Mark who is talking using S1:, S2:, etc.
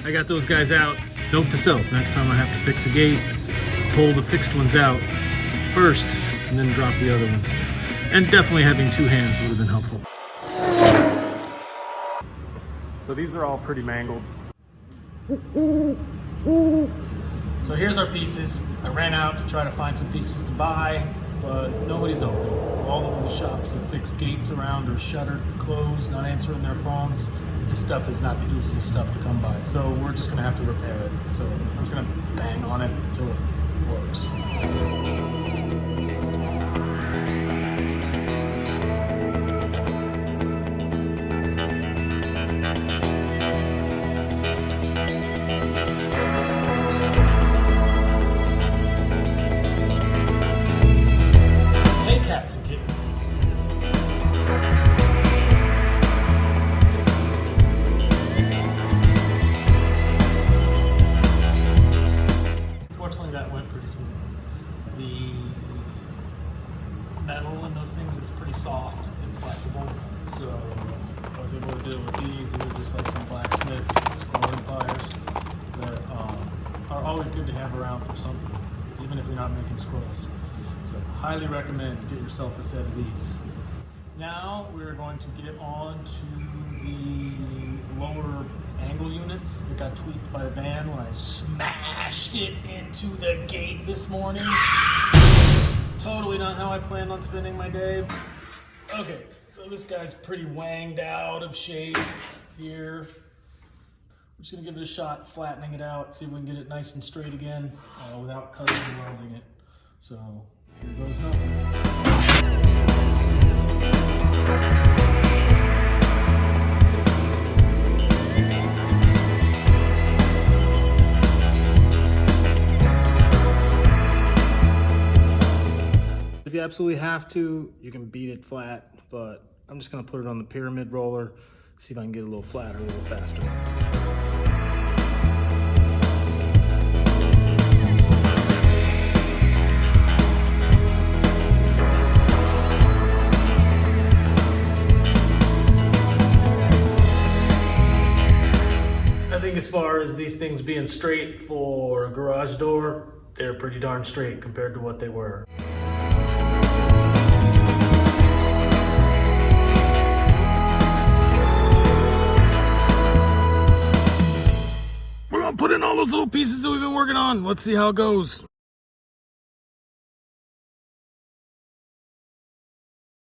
S1: I got those guys out. Note to self, next time I have to fix a gate, pull the fixed ones out first and then drop the other ones. And definitely having two hands would have been helpful. So these are all pretty mangled. So here's our pieces. I ran out to try to find some pieces to buy, but nobody's open. All the little shops that fix gates around are shuttered, closed, not answering their phones. This stuff is not the easiest stuff to come by. So we're just gonna have to repair it. So I'm just gonna bang on it until it works. Hey cats and kittens. Fortunately that went pretty smoothly. The metal in those things is pretty soft and flexible, so I was able to deal with these. These are just like some blacksmiths, scrolling pliers that are always good to have around for something, even if you're not making scrolls. So highly recommend get yourself a set of these. Now we're going to get on to the lower angle units that got tweaked by the van when I smashed it into the gate this morning. Totally not how I planned on spending my day. Okay, so this guy's pretty wanged out of shape here. I'm just gonna give it a shot, flattening it out, see if we can get it nice and straight again without cutting and welding it. So here goes nothing. If you absolutely have to, you can beat it flat, but I'm just gonna put it on the pyramid roller, see if I can get it a little flatter, a little faster. I think as far as these things being straight for a garage door, they're pretty darn straight compared to what they were. We're gonna put in all those little pieces that we've been working on. Let's see how it goes.